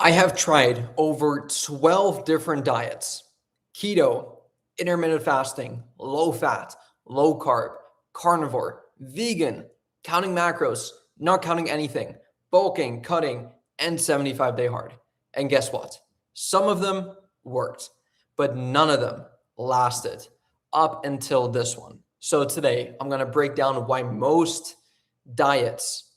I have tried over 12 different diets: keto, intermittent fasting, low fat, low carb, carnivore, vegan, counting macros, not counting anything, bulking, cutting, and 75-day hard. And guess what? Some of them worked, but none of them lasted up until this one. So today, I'm going to break down why most diets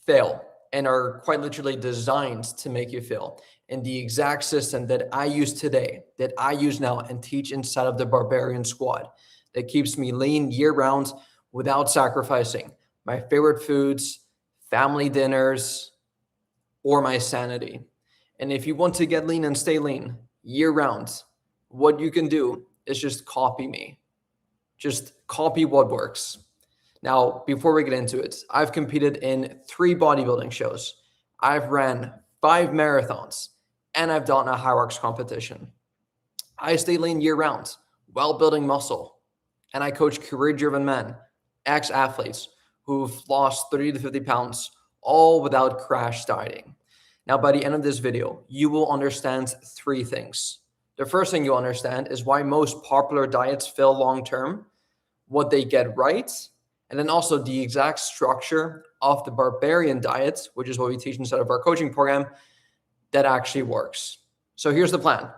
fail and are quite literally designed to make you fail. And the exact system that I use today, that I use now and teach inside of the Barbarian squad, that keeps me lean year round without sacrificing my favorite foods, family dinners, or my sanity. And if you want to get lean and stay lean year round, what you can do is just copy me. Just copy what works. Now, before we get into it, I've competed in 3 bodybuilding shows. I've ran 5 marathons, and I've done a high-rocks competition. I stay lean year-round while building muscle, and I coach career-driven men, ex-athletes who've lost 30 to 50 pounds, all without crash dieting. Now, by the end of this video, you will understand 3 things. The first thing you'll understand is why most popular diets fail long-term, what they get right, and then also the exact structure of the Barbarian diet, which is what we teach inside of our coaching program, that actually works. So here's the plan.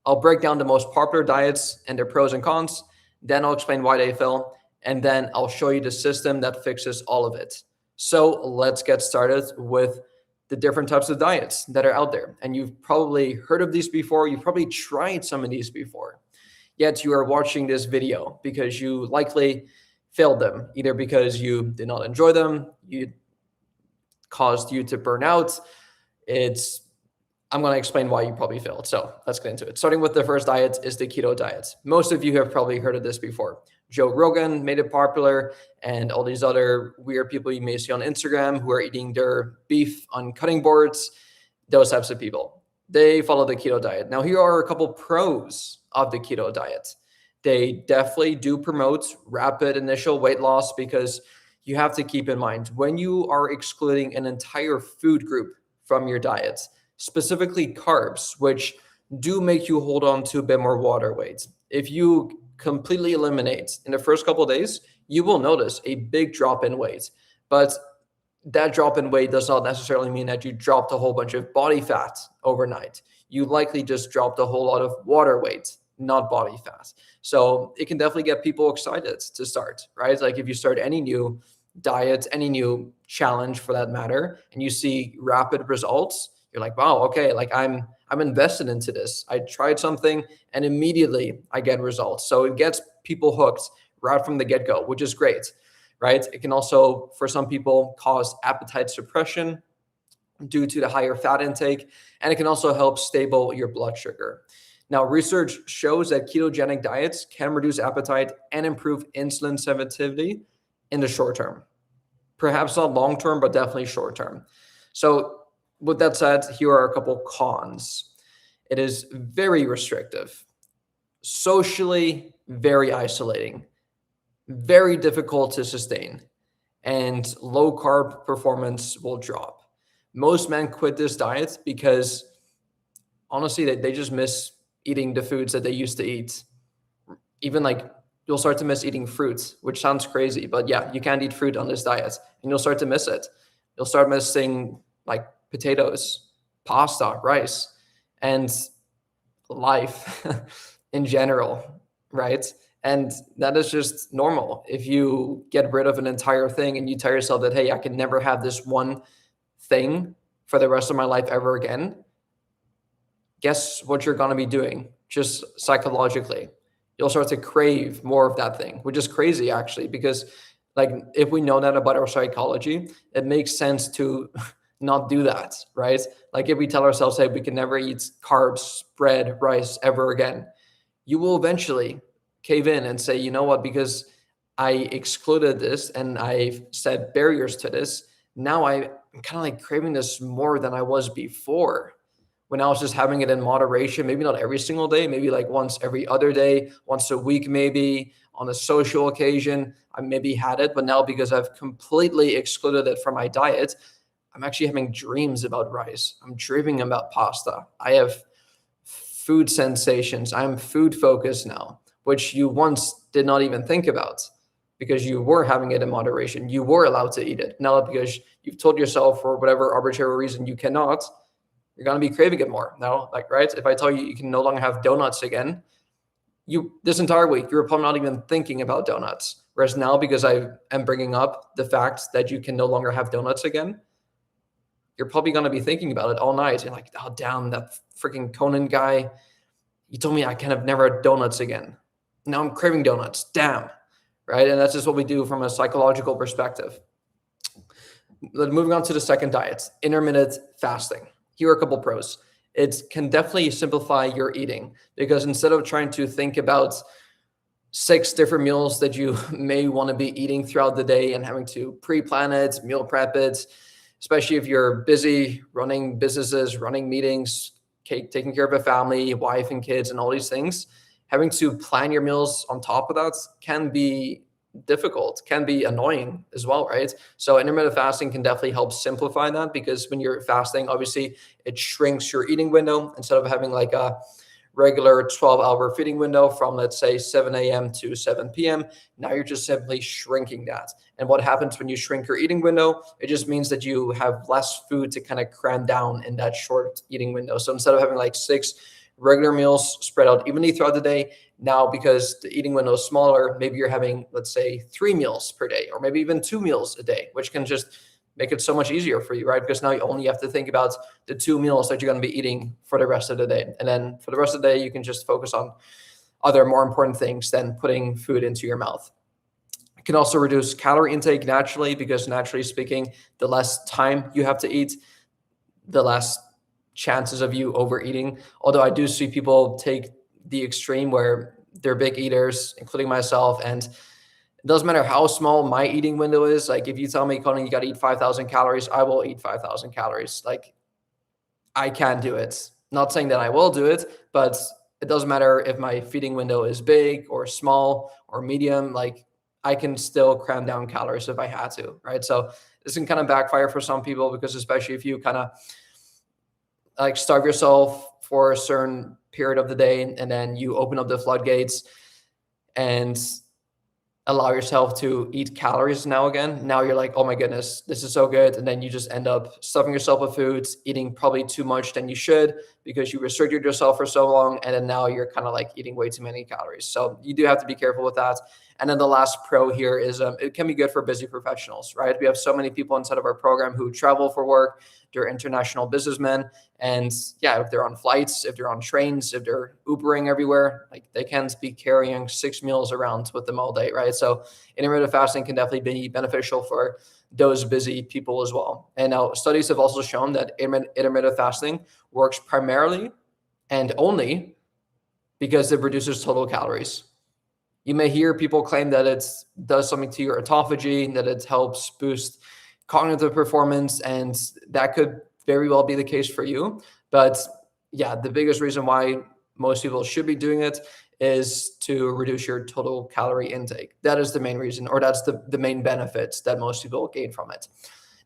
I'll break down the most popular diets and their pros and cons. Then I'll explain why they fail. And then I'll show you the system that fixes all of it. So let's get started with the different types of diets that are out there. And you've probably heard of these before. You've probably tried some of these before. Yet you are watching this video because you likely failed them, either because you did not enjoy them, you caused you to burn out. I'm going to explain why you probably failed. So let's get into it. Starting with the first diet is the keto diet. Most of you have probably heard of this before. Joe Rogan made it popular, and all these other weird people you may see on Instagram who are eating their beef on cutting boards, those types of people, they follow the keto diet. Now, here are a couple pros of the keto diet. They definitely do promote rapid initial weight loss, because you have to keep in mind when you are excluding an entire food group from your diet, specifically carbs, which do make you hold on to a bit more water weight. If you completely eliminate in the first couple of days, you will notice a big drop in weight. But that drop in weight does not necessarily mean that you dropped a whole bunch of body fat overnight. You likely just dropped a whole lot of water weight, not body fat. So it can definitely get people excited to start, right? Like if you start any new diet, any new challenge for that matter, and you see rapid results, you're like, wow, okay, like I'm invested into this. I tried something and immediately I get results. So it gets people hooked right from the get-go, which is great, right? It can also, for some people, cause appetite suppression due to the higher fat intake, and it can also help stable your blood sugar. Now, research shows that ketogenic diets can reduce appetite and improve insulin sensitivity in the short term. Perhaps not long term, but definitely short term. So with that said, here are a couple cons. It is very restrictive, socially very isolating, very difficult to sustain, and low carb performance will drop. Most men quit this diet because honestly, they just miss eating the foods that they used to eat. Even like you'll start to miss eating fruits, which sounds crazy, but yeah, you can't eat fruit on this diet and you'll start to miss it. You'll start missing like potatoes, pasta, rice, and life in general, right? And that is just normal. If you get rid of an entire thing and you tell yourself that, hey, I can never have this one thing for the rest of my life ever again, guess what you're going to be doing just psychologally? You'll start to crave more of that thing, which is crazy actually, because like if we know that about our psychology, it makes sense to not do that, right? Like if we tell ourselves, hey, we can never eat carbs, bread, rice ever again, you will eventually cave in and say, you know what, because I excluded this and I set barriers to this, now I'm kind of like craving this more than I was before, when I was just having it in moderation, maybe not every single day, maybe like once every other day, once a week, maybe on a social occasion, I maybe had it. But now because I've completely excluded it from my diet, I'm actually having dreams about rice. I'm dreaming about pasta. I have food sensations. I'm food focused now, which you once did not even think about because you were having it in moderation. You were allowed to eat it. Now, because you've told yourself for whatever arbitrary reason you cannot, you're going to be craving it more. Now, like, right? If I tell you you can no longer have donuts again, this entire week, you're probably not even thinking about donuts. Whereas now, because I am bringing up the fact that you can no longer have donuts again, you're probably going to be thinking about it all night. You're like, oh, damn, that freaking Cohnan guy. He told me I can have never had donuts again. Now I'm craving donuts. Damn. Right? And that's just what we do from a psychological perspective. Moving on to the second diet, intermittent fasting. Here are a couple pros. It can definitely simplify your eating because instead of trying to think about 6 different meals that you may want to be eating throughout the day and having to pre-plan it, meal prep it, especially if you're busy running businesses, running meetings, taking care of a family, wife and kids and all these things, having to plan your meals on top of that can be difficult, can be annoying as well, right? So intermittent fasting can definitely help simplify that because when you're fasting, obviously it shrinks your eating window. Instead of having like a regular 12-hour feeding window from, let's say, 7 a.m. to 7 p.m., now you're just simply shrinking that. And what happens when you shrink your eating window? It just means that you have less food to kind of cram down in that short eating window. So instead of having like 6 regular meals spread out evenly throughout the day, now because the eating window is smaller, maybe you're having, let's say, 3 meals per day, or maybe even 2 meals a day, which can just make it so much easier for you, right? Because now you only have to think about the 2 meals that you're going to be eating for the rest of the day. And then for the rest of the day, you can just focus on other more important things than putting food into your mouth. It can also reduce calorie intake naturally because naturally speaking, the less time you have to eat, the less chances of you overeating. Although I do see people take the extreme where they're big eaters, including myself, and it doesn't matter how small my eating window is. Like if you tell me, Conan, you got to eat 5,000 calories, I will eat 5,000 calories. Like I can do it. Not saying that I will do it, but it doesn't matter if my feeding window is big or small or medium. Like I can still cram down calories if I had to, right? So this can kind of backfire for some people because especially if you kind of like starve yourself for a certain period of the day and then you open up the floodgates and allow yourself to eat calories now again. Now you're like, oh my goodness, this is so good. And then you just end up stuffing yourself with foods, eating probably too much than you should because you restricted yourself for so long. And then now you're kind of like eating way too many calories. So you do have to be careful with that. And then the last pro here is it can be good for busy professionals, right? We have so many people inside of our program who travel for work. They're international businessmen. And yeah, if they're on flights, if they're on trains, if they're Ubering everywhere, like they can't be carrying 6 meals around with them all day, right? So intermittent fasting can definitely be beneficial for those busy people as well. And now studies have also shown that intermittent fasting works primarily and only because it reduces total calories. You may hear people claim that it does something to your autophagy, that it helps boost cognitive performance, and that could very well be the case for you. But yeah, the biggest reason why most people should be doing it is to reduce your total calorie intake. That is the main reason, or that's the main benefits that most people gain from it.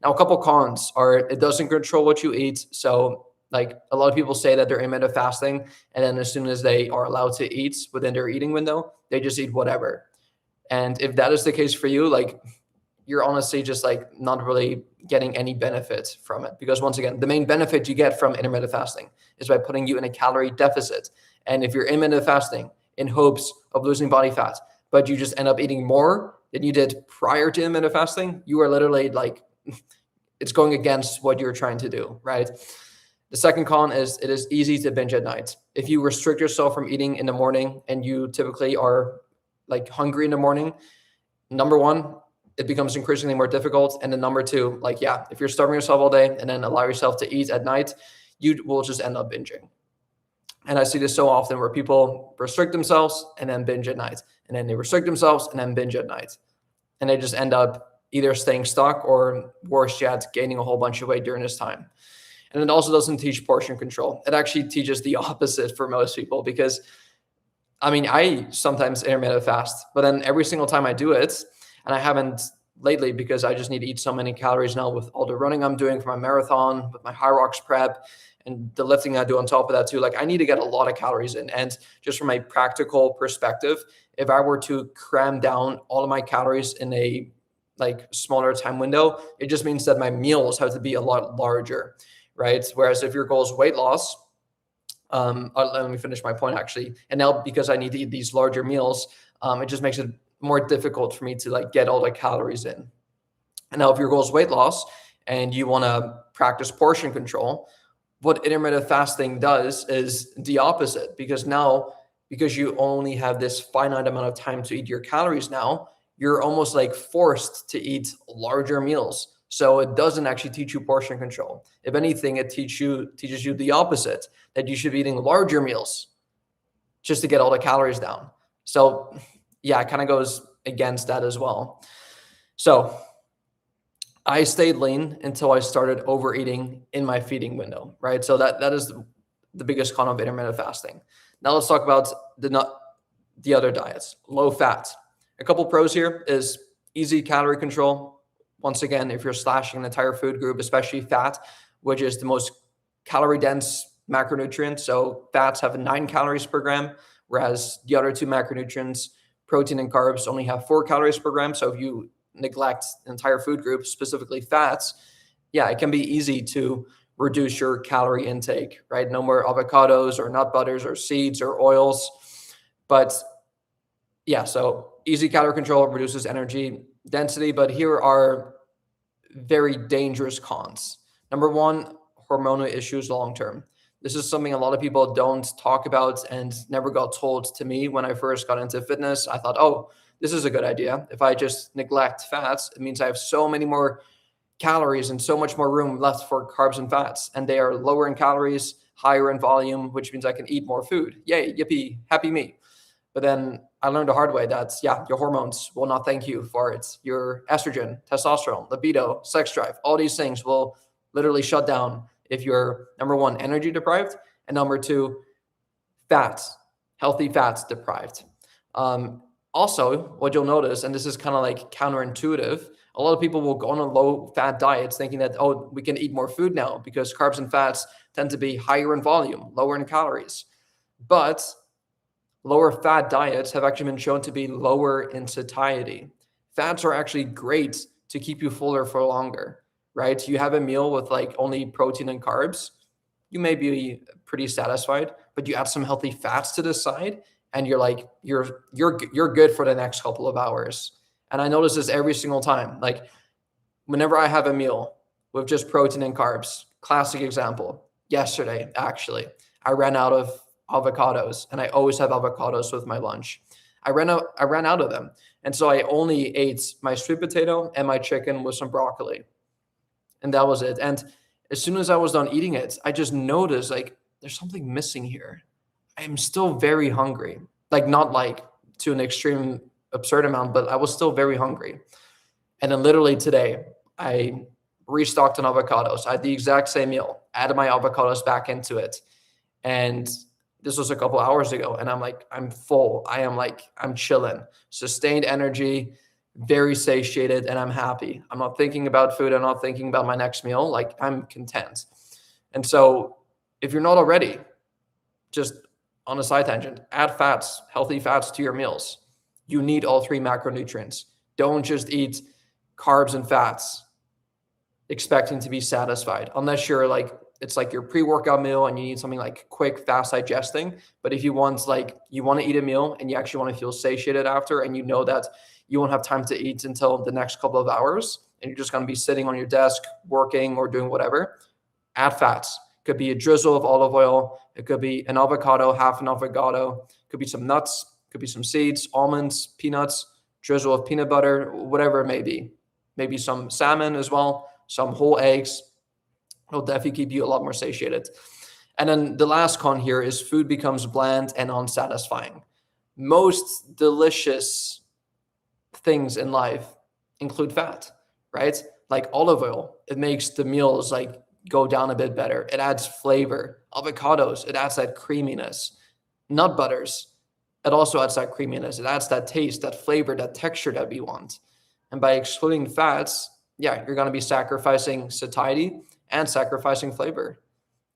Now, a couple cons are it doesn't control what you eat. So like a lot of people say that they're intermittent fasting, and then as soon as they are allowed to eat within their eating window, they just eat whatever. And if that is the case for you, like you're honestly just like not really getting any benefit from it. Because once again, the main benefit you get from intermittent fasting is by putting you in a calorie deficit. And if you're intermittent fasting in hopes of losing body fat, but you just end up eating more than you did prior to intermittent fasting, you are literally like, it's going against what you're trying to do, right? The second con is it is easy to binge at night. If you restrict yourself from eating in the morning and you typically are like hungry in the morning, number one, it becomes increasingly more difficult. And then number two, like, yeah, if you're starving yourself all day and then allow yourself to eat at night, you will just end up binging. And I see this so often where people restrict themselves and then binge at night. And then they restrict themselves and then binge at night. And they just end up either staying stuck or worse yet, gaining a whole bunch of weight during this time. And it also doesn't teach portion control. It actually teaches the opposite for most people because, I mean, I sometimes intermittent fast, but then every single time I do it, and I haven't lately because I just need to eat so many calories now with all the running I'm doing for my marathon, with my high rocks prep, and the lifting I do on top of that too. Like I need to get a lot of calories in. And just from a practical perspective, if I were to cram down all of my calories in a like smaller time window, it just means that my meals have to be a lot larger, right? Whereas if your goal is weight loss, let me finish my point actually. And now because I need to eat these larger meals, it just makes it more difficult for me to like get all the calories in. And now if your goal is weight loss and you want to practice portion control, what intermittent fasting does is the opposite, because you only have this finite amount of time to eat your calories now, you're almost like forced to eat larger meals. So it doesn't actually teach you portion control. If anything, it teaches you the opposite, that you should be eating larger meals just to get all the calories down. So yeah, it kind of goes against that as well. So I stayed lean until I started overeating in my feeding window, right? So that is the biggest con of intermittent fasting. Now let's talk about the other diets. Low fat. A couple pros here is easy calorie control. Once again, if you're slashing an entire food group, especially fat, which is the most calorie dense macronutrient. So fats have 9 calories per gram, whereas the other 2 macronutrients, protein and carbs, only have 4 calories per gram. So if you neglect an entire food group, specifically fats, yeah, it can be easy to reduce your calorie intake, right? No more avocados or nut butters or seeds or oils. But yeah, so easy calorie control reduces energy density, but here are very dangerous cons. Number one, hormonal issues long-term. This is something a lot of people don't talk about and never got told to me when I first got into fitness. I thought, oh, this is a good idea. If I just neglect fats, it means I have so many more calories and so much more room left for carbs and fats. And they are lower in calories, higher in volume, which means I can eat more food. Yay, yippee, happy me. But then I learned the hard way that, yeah, your hormones will not thank you for it. Your estrogen, testosterone, libido, sex drive, all these things will literally shut down if you're, number one, energy deprived, and number two, fats, healthy fats deprived. Also, what you'll notice, and this is kind of like counterintuitive, a lot of people will go on a low-fat diets thinking that, oh, we can eat more food now because carbs and fats tend to be higher in volume, lower in calories. But lower fat diets have actually been shown to be lower in satiety. Fats are actually great to keep you fuller for longer, right? You have a meal with like only protein and carbs, you may be pretty satisfied, but you add some healthy fats to the side and you're like, you're good for the next couple of hours. And I notice this every single time. Like whenever I have a meal with just protein and carbs, classic example, yesterday, actually, I ran out of avocados, and I always have avocados with my lunch. I ran out of them. And so I only ate my sweet potato and my chicken with some broccoli. And that was it. And as soon as I was done eating it, I just noticed like there's something missing here. I'm still very hungry. Like not like to an extreme absurd amount, but I was still very hungry. And then literally today, I restocked on avocados. I had the exact same meal, added my avocados back into it. And this was a couple hours ago. And I'm like, I'm full. I'm chilling, sustained energy, very satiated, and I'm happy. I'm not thinking about food. I'm not thinking about my next meal. Like I'm content. And so if you're not already, just on a side tangent, add fats, healthy fats to your meals. You need all 3 macronutrients. Don't just eat carbs and fats expecting to be satisfied, unless you're like, it's like your pre-workout meal and you need something like quick, fast digesting. But if you want to eat a meal and you actually want to feel satiated after, and you know that you won't have time to eat until the next couple of hours, and you're just going to be sitting on your desk working or doing whatever, add fats. It could be a drizzle of olive oil. It could be an avocado, half an avocado. It could be some nuts. It could be some seeds, almonds, peanuts, drizzle of peanut butter, whatever it may be. Maybe some salmon as well, some whole eggs. It'll definitely keep you a lot more satiated. And then the last con here is food becomes bland and unsatisfying. Most delicious things in life include fat, right? Like olive oil, it makes the meals like go down a bit better. It adds flavor. Avocados, it adds that creaminess. Nut butters, it also adds that creaminess. It adds that taste, that flavor, that texture that we want. And by excluding fats, yeah, you're going to be sacrificing satiety and sacrificing flavor.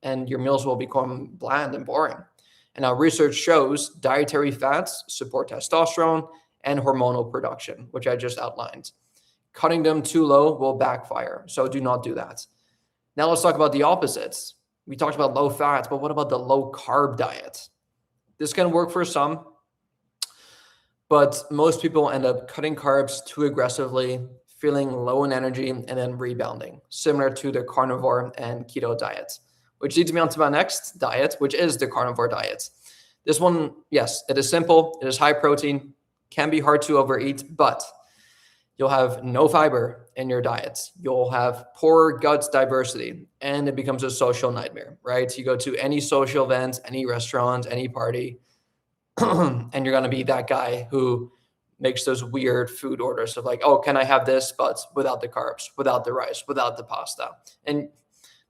And your meals will become bland and boring. And now research shows dietary fats support testosterone and hormonal production, which I just outlined. Cutting them too low will backfire. So do not do that. Now let's talk about the opposites. We talked about low fat, but what about the low carb diet? This can work for some, but most people end up cutting carbs too aggressively, feeling low in energy, and then rebounding, similar to the carnivore and keto diets, which leads me on to my next diet, which is the carnivore diet. This one, yes, it is simple. It is high protein, can be hard to overeat, but you'll have no fiber in your diet. You'll have poor gut diversity, and it becomes a social nightmare, right? You go to any social event, any restaurant, any party, and you're going to be that guy who makes those weird food orders of like, oh, can I have this, but without the carbs, without the rice, without the pasta? And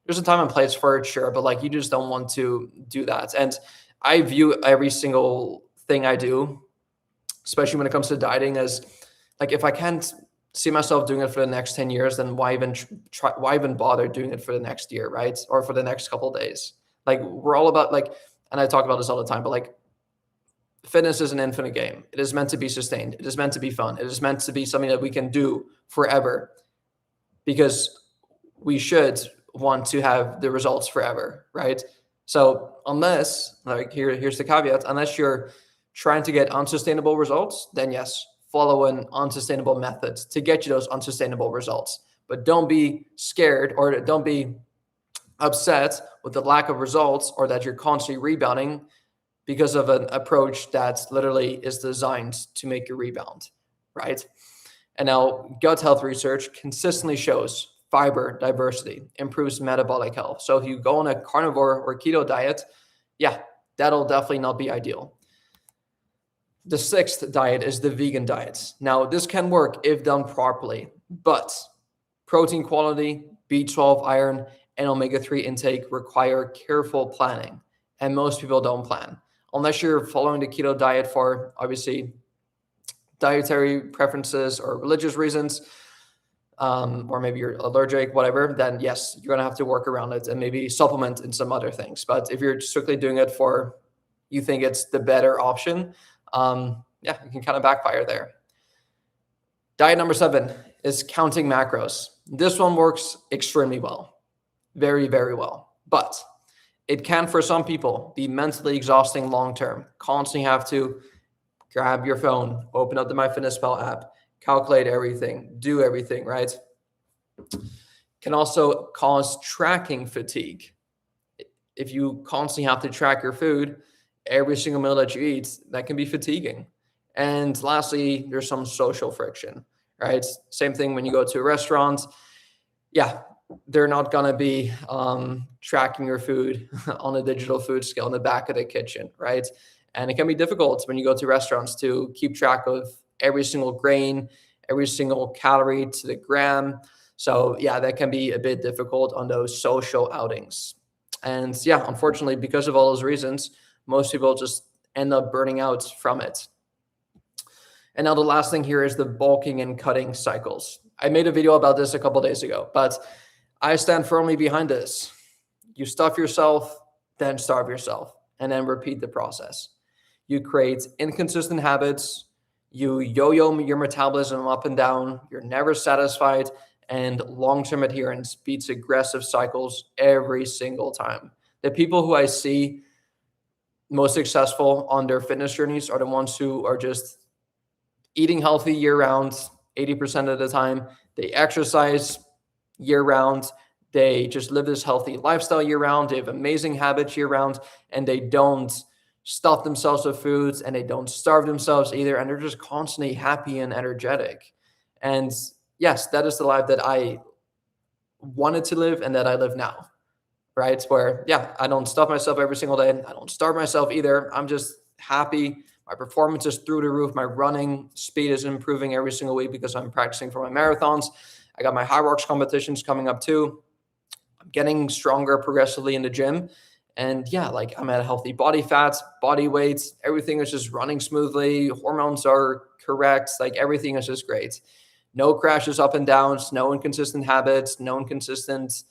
there's a time and place for it, sure, but like you just don't want to do that. And I view every single thing I do, especially when it comes to dieting, as like, if I can't see myself doing it for the next 10 years, then why even bother doing it for the next year, right? Or for the next couple of days? Like, we're all about like, and I talk about this all the time, but like, fitness is an infinite game. It is meant to be sustained. It is meant to be fun. It is meant to be something that we can do forever, because we should want to have the results forever, right? So unless, like, here's the caveat, unless you're trying to get unsustainable results, then yes, follow an unsustainable method to get you those unsustainable results. But don't be scared, or don't be upset with the lack of results, or that you're constantly rebounding because of an approach that literally is designed to make you rebound, right? And now gut health research consistently shows fiber diversity improves metabolic health. So if you go on a carnivore or keto diet, yeah, that'll definitely not be ideal. The sixth diet is the vegan diet. Now, this can work if done properly, but protein quality, B12, iron, and omega-3 intake require careful planning, and most people don't plan. Unless you're following the keto diet for, obviously, dietary preferences or religious reasons, or maybe you're allergic, whatever, then yes, you're going to have to work around it and maybe supplement in some other things. But if you're strictly doing it for, you think it's the better option, yeah, you can kind of backfire there. Diet number 7 is counting macros. This one works extremely well, very, very well. But it can, for some people, be mentally exhausting long-term. Constantly have to grab your phone, open up the MyFitnessPal app, calculate everything, do everything, right? Can also cause tracking fatigue. If you constantly have to track your food, every single meal that you eat, that can be fatiguing. And lastly, there's some social friction, right? Same thing when you go to a restaurant. Yeah, they're not going to be tracking your food on a digital food scale in the back of the kitchen, right? And it can be difficult when you go to restaurants to keep track of every single grain, every single calorie to the gram. So yeah, that can be a bit difficult on those social outings. And yeah, unfortunately, because of all those reasons, most people just end up burning out from it. And now the last thing here is the bulking and cutting cycles. I made a video about this a couple days ago, but I stand firmly behind this. You stuff yourself, then starve yourself, and then repeat the process. You create inconsistent habits. You yo-yo your metabolism up and down. You're never satisfied, and long-term adherence beats aggressive cycles every single time. The people who I see most successful on their fitness journeys are the ones who are just eating healthy year-round, 80% of the time. They exercise year-round. They just live this healthy lifestyle year-round. They have amazing habits year-round, and they don't stuff themselves with foods, and they don't starve themselves either, and they're just constantly happy and energetic. And yes, that is the life that I wanted to live and that I live now, right? Where, yeah, I don't stuff myself every single day. I don't starve myself either. I'm just happy. My performance is through the roof. My running speed is improving every single week because I'm practicing for my marathons. I got my high rocks competitions coming up too. I'm getting stronger progressively in the gym. And yeah, like I'm at a healthy body fat, body weight. Everything is just running smoothly. Hormones are correct. Like everything is just great. No crashes up and downs, no inconsistent habits, no inconsistent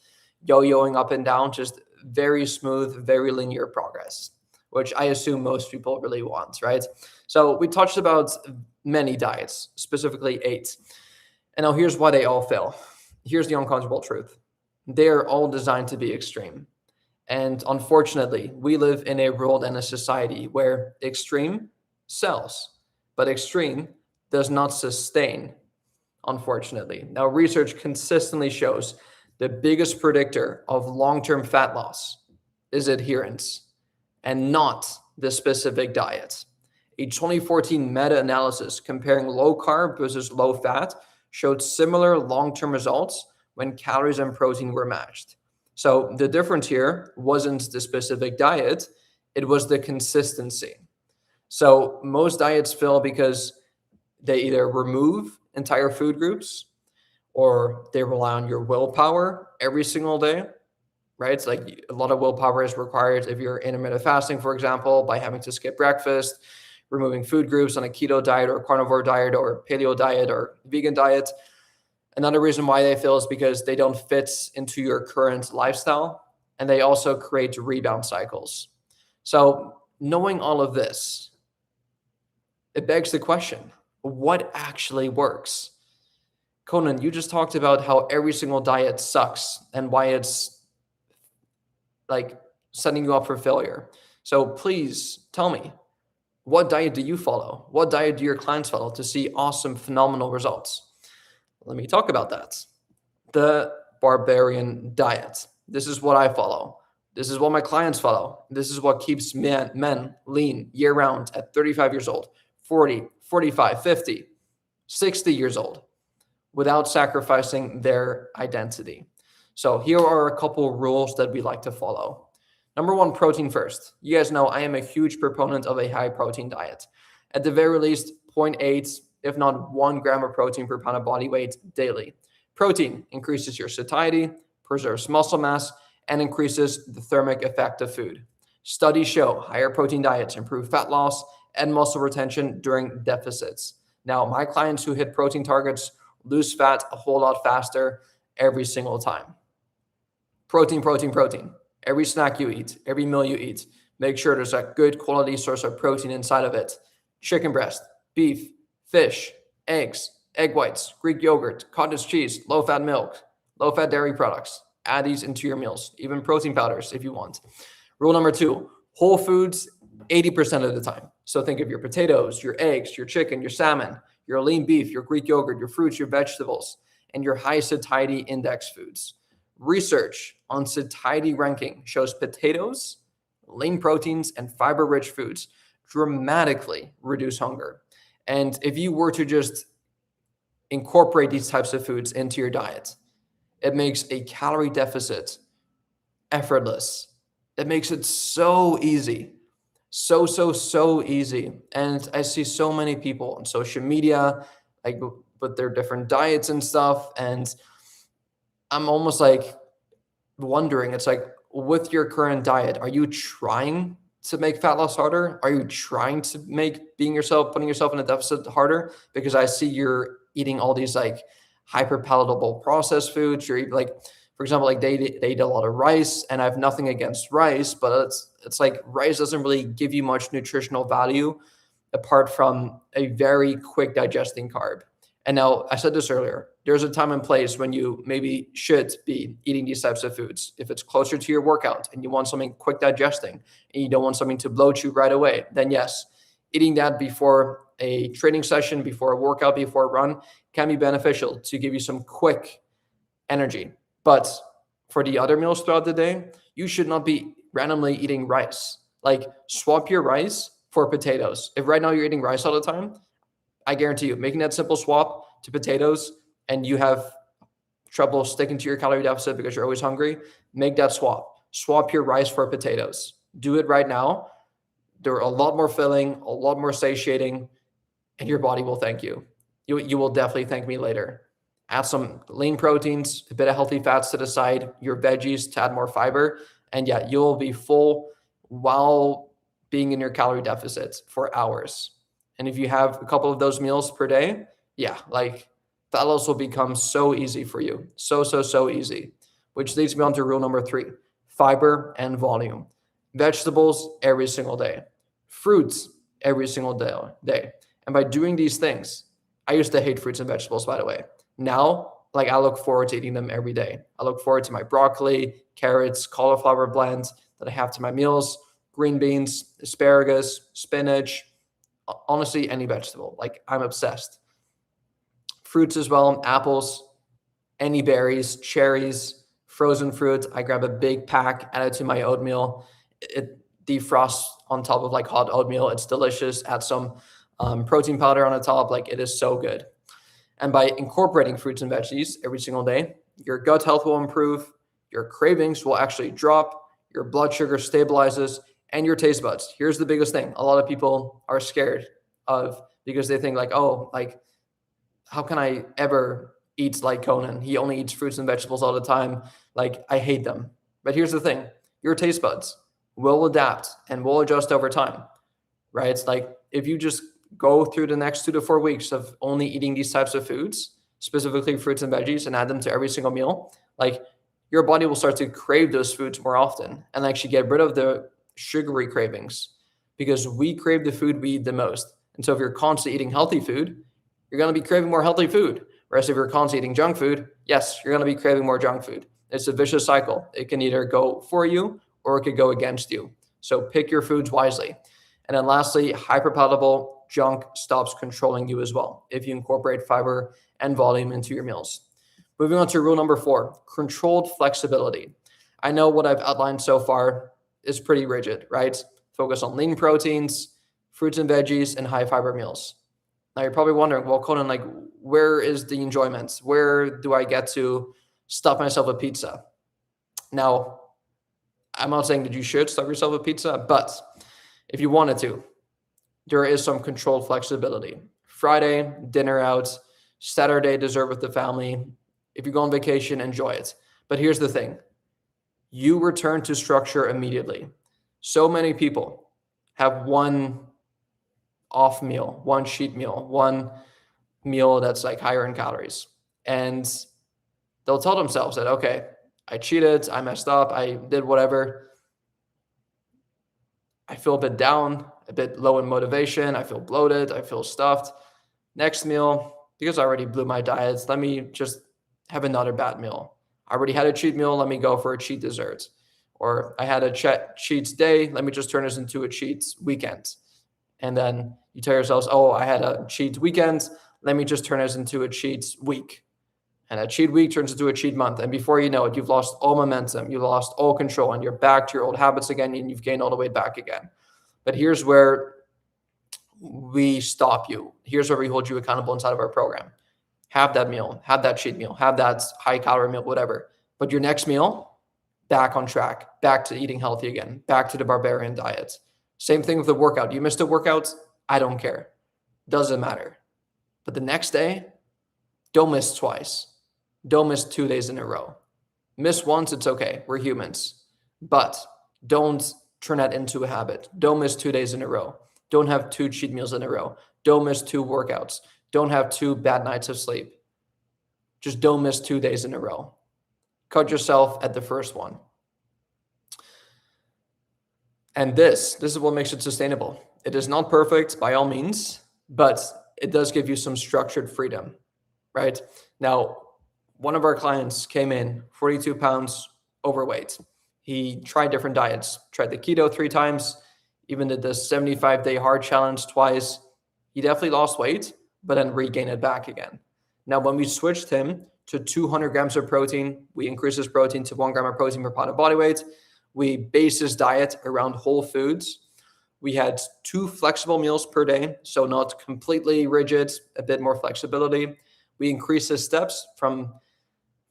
yo-yoing up and down, just very smooth, very linear progress, which I assume most people really want, right? So we touched about many diets, specifically 8. And now here's why they all fail. Here's the uncomfortable truth. They're all designed to be extreme. And unfortunately, we live in a world and a society where extreme sells, but extreme does not sustain, unfortunately. Now, research consistently shows the biggest predictor of long-term fat loss is adherence and not the specific diet. A 2014 meta-analysis comparing low carb versus low fat showed similar long-term results when calories and protein were matched. So the difference here wasn't the specific diet, it was the consistency. So most diets fail because they either remove entire food groups or they rely on your willpower every single day, right? It's like a lot of willpower is required if you're intermittent fasting, for example, by having to skip breakfast, removing food groups on a keto diet or carnivore diet or paleo diet or vegan diet. Another reason why they fail is because they don't fit into your current lifestyle, and they also create rebound cycles. So knowing all of this, it begs the question, what actually works? Conan, you just talked about how every single diet sucks and why it's like setting you up for failure. So please tell me, what diet do you follow? What diet do your clients follow to see awesome, phenomenal results? Let me talk about that. The Barbarian diet. This is what I follow. This is what my clients follow. This is what keeps men lean year round at 35 years old, 40, 45, 50, 60 years old without sacrificing their identity. So here are a couple of rules that we like to follow. Number 1, protein first. You guys know I am a huge proponent of a high protein diet. At the very least, 0.8, if not 1 gram of protein per pound of body weight daily. Protein increases your satiety, preserves muscle mass, and increases the thermic effect of food. Studies show higher protein diets improve fat loss and muscle retention during deficits. Now, my clients who hit protein targets lose fat a whole lot faster every single time. Protein, protein, protein. Every snack you eat, every meal you eat, make sure there's a good quality source of protein inside of it. Chicken breast, beef, fish, eggs, egg whites, Greek yogurt, cottage cheese, low-fat milk, low-fat dairy products. Add these into your meals, even protein powders if you want. Rule number 2, whole foods 80% of the time. So think of your potatoes, your eggs, your chicken, your salmon, your lean beef, your Greek yogurt, your fruits, your vegetables, and your high satiety index foods. Research on satiety ranking shows potatoes, lean proteins, and fiber-rich foods dramatically reduce hunger. And if you were to just incorporate these types of foods into your diet, it makes a calorie deficit effortless. It makes it so easy. So easy. And I see so many people on social media, like with their different diets and stuff. And I'm almost like wondering, it's like, with your current diet, are you trying to make fat loss harder? Are you trying to make putting yourself in a deficit harder? Because I see you're eating all these like hyper palatable processed foods. You're eating, like, for example, like they eat a lot of rice, and I have nothing against rice, but it's like rice doesn't really give you much nutritional value apart from a very quick digesting carb. And now, I said this earlier, there's a time and place when you maybe should be eating these types of foods. If it's closer to your workout and you want something quick digesting and you don't want something to bloat you right away, then yes, eating that before a training session, before a workout, before a run can be beneficial to give you some quick energy. But for the other meals throughout the day, you should not be randomly eating rice. Like, swap your rice for potatoes. If right now you're eating rice all the time, I guarantee you, making that simple swap to potatoes and you have trouble sticking to your calorie deficit because you're always hungry, make that swap. Swap your rice for potatoes. Do it right now. They're a lot more filling, a lot more satiating, and your body will thank you. You will definitely thank me later. Add some lean proteins, a bit of healthy fats to the side, your veggies to add more fiber, and yeah, you'll be full while being in your calorie deficit for hours. And if you have a couple of those meals per day, yeah, like fat loss will become so easy for you. So easy. Which leads me on to rule number 3, fiber and volume. Vegetables every single day. Fruits every single day. And by doing these things, I used to hate fruits and vegetables, by the way. Now, like, I look forward to eating them every day. I look forward to my broccoli, carrots, cauliflower blend that I have to my meals, green beans, asparagus, spinach, honestly, any vegetable. Like, I'm obsessed. Fruits as well, apples, any berries, cherries, frozen fruit. I grab a big pack, add it to my oatmeal. It defrosts on top of like hot oatmeal. It's delicious. Add some protein powder on the top. Like, it is so good. And by incorporating fruits and veggies every single day, your gut health will improve, your cravings will actually drop, your blood sugar stabilizes, and your taste buds. Here's the biggest thing. A lot of people are scared of, because they think like, oh, like, how can I ever eat like Cohnan? He only eats fruits and vegetables all the time. Like, I hate them. But here's the thing. Your taste buds will adapt and will adjust over time, right? It's like, if you just go through the next 2 to 4 weeks of only eating these types of foods, specifically fruits and veggies, and add them to every single meal, like, your body will start to crave those foods more often and actually get rid of the sugary cravings, because we crave the food we eat the most. And so if you're constantly eating healthy food, you're going to be craving more healthy food. Whereas if you're constantly eating junk food, yes, you're going to be craving more junk food. It's a vicious cycle. It can either go for you or it could go against you. So pick your foods wisely. And then lastly, hyperpalatable junk stops controlling you as well if you incorporate fiber and volume into your meals. Moving on to rule number 4, controlled flexibility. I know what I've outlined so far is pretty rigid, right? Focus on lean proteins, fruits and veggies, and high fiber meals. Now you're probably wondering, well, Conan, like, where is the enjoyment? Where do I get to stuff myself with pizza? Now, I'm not saying that you should stuff yourself with pizza, but if you wanted to, there is some controlled flexibility. Friday, dinner out. Saturday, dessert with the family. If you go on vacation, enjoy it. But here's the thing. You return to structure immediately. So many people have one off meal, one cheat meal, one meal that's like higher in calories. And they'll tell themselves that, okay, I cheated, I messed up, I did whatever. I feel a bit down, a bit low in motivation, I feel bloated, I feel stuffed. Next meal, because I already blew my diets, let me just have another bad meal. I already had a cheat meal, let me go for a cheat dessert. Or I had a cheat day, let me just turn this into a cheat weekend. And then you tell yourselves, oh, I had a cheat weekend, let me just turn this into a cheat week. And a cheat week turns into a cheat month. And before you know it, you've lost all momentum, you lost all control, and you're back to your old habits again, and you've gained all the way back again. But here's where we stop you. Here's where we hold you accountable inside of our program. Have that meal, have that cheat meal, have that high calorie meal, whatever. But your next meal, back on track, back to eating healthy again, back to the Barbarian diet. Same thing with the workout. You missed a workout, I don't care. Doesn't matter. But the next day, don't miss twice. Don't miss 2 days in a row. Miss once, it's okay. We're humans. But don't turn that into a habit. Don't miss 2 days in a row. Don't have 2 cheat meals in a row. Don't miss 2 workouts. Don't have 2 bad nights of sleep. Just don't miss 2 days in a row. Cut yourself at the first one. And this is what makes it sustainable. It is not perfect by all means, but it does give you some structured freedom, right? Now, one of our clients came in 42 pounds overweight. He tried different diets, tried the keto 3 times, even did the 75-day hard challenge twice. He definitely lost weight, but then regained it back again. Now, when we switched him to 200 grams of protein, we increased his protein to 1 gram of protein per pound of body weight. We based his diet around whole foods. We had 2 flexible meals per day, so not completely rigid, a bit more flexibility. We increased his steps from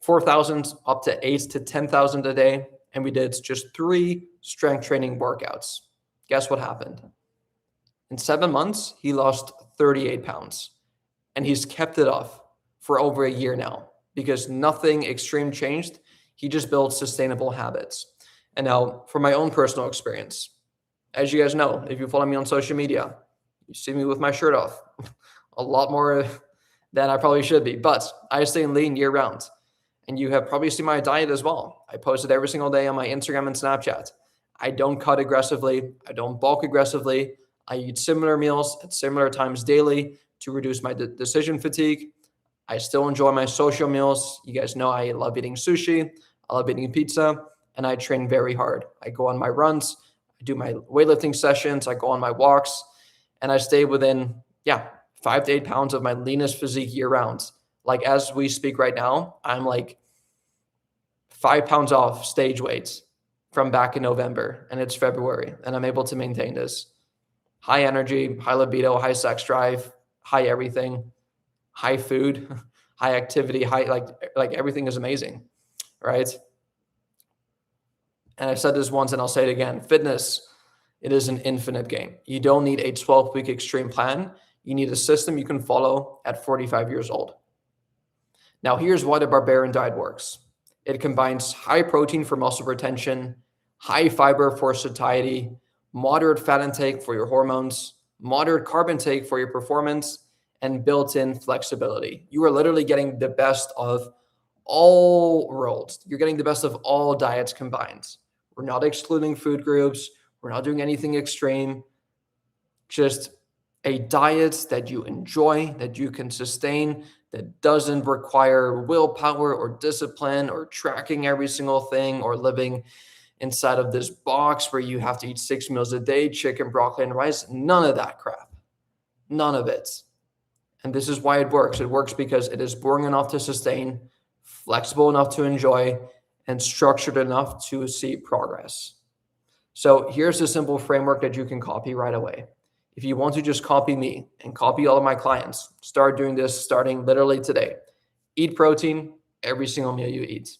4,000 up to 8 to 10,000 a day, and we did just 3 strength training workouts. Guess what happened? In 7 months, he lost 38 pounds, and he's kept it off for over a year now because nothing extreme changed. He just built sustainable habits. And now, from my own personal experience, as you guys know, if you follow me on social media, you see me with my shirt off. A lot more than I probably should be, but I stay lean year round. And you have probably seen my diet as well. I post it every single day on my Instagram and Snapchat. I don't cut aggressively. I don't bulk aggressively. I eat similar meals at similar times daily to reduce my decision fatigue. I still enjoy my social meals. You guys know I love eating sushi. I love eating pizza, and I train very hard. I go on my runs. I do my weightlifting sessions. I go on my walks, and I stay within, 5 to 8 pounds of my leanest physique year round. Like as we speak right now, I'm like 5 pounds off stage weights from back in November, and it's February, and I'm able to maintain this. High energy, high libido, high sex drive, high everything, high food, high activity, high like everything is amazing, right? And I've said this once and I'll say it again. Fitness, it is an infinite game. You don't need a 12-week extreme plan. You need a system you can follow at 45 years old. Now, here's why the Barbarian diet works. It combines high protein for muscle retention, high fiber for satiety, moderate fat intake for your hormones, moderate carb intake for your performance, and built-in flexibility. You are literally getting the best of all worlds. You're getting the best of all diets combined. We're not excluding food groups. We're not doing anything extreme. Just a diet that you enjoy, that you can sustain, that doesn't require willpower or discipline or tracking every single thing or living inside of this box where you have to eat 6 meals a day, chicken, broccoli, and rice. None of that crap. None of it. And this is why it works. It works because it is boring enough to sustain, flexible enough to enjoy, and structured enough to see progress. So here's a simple framework that you can copy right away. If you want to just copy me and copy all of my clients, start doing this starting literally today. Eat protein every single meal you eat.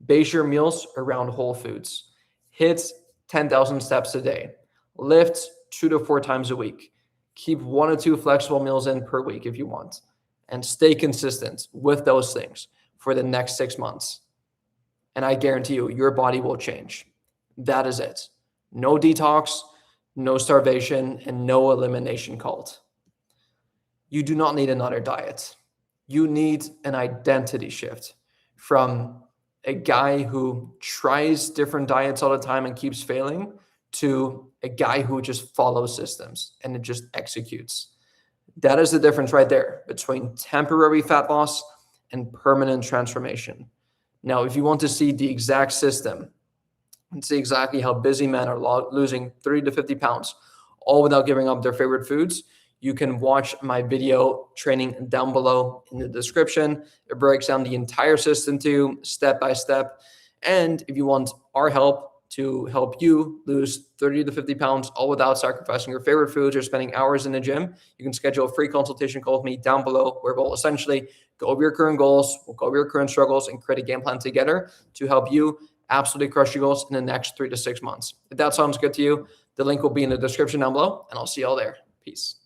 Base your meals around whole foods. Hit 10,000 steps a day. Lift 2 to 4 times a week. Keep 1 or 2 flexible meals in per week if you want. And stay consistent with those things for the next 6 months. And I guarantee you, your body will change. That is it. No detox, no starvation, and no elimination cult. You do not need another diet. You need an identity shift from a guy who tries different diets all the time and keeps failing to a guy who just follows systems and it just executes. That is the difference right there between temporary fat loss and permanent transformation. Now, if you want to see the exact system and see exactly how busy men are losing 30 to 50 pounds, all without giving up their favorite foods, you can watch my video training down below in the description. It breaks down the entire system to you, step by step. And if you want our help to help you lose 30 to 50 pounds, all without sacrificing your favorite foods or spending hours in the gym, you can schedule a free consultation call with me down below, where we'll essentially go over your current goals, we'll go over your current struggles, and create a game plan together to help you absolutely crush your goals in the next 3 to 6 months. If that sounds good to you, the link will be in the description down below, and I'll see you all there. Peace.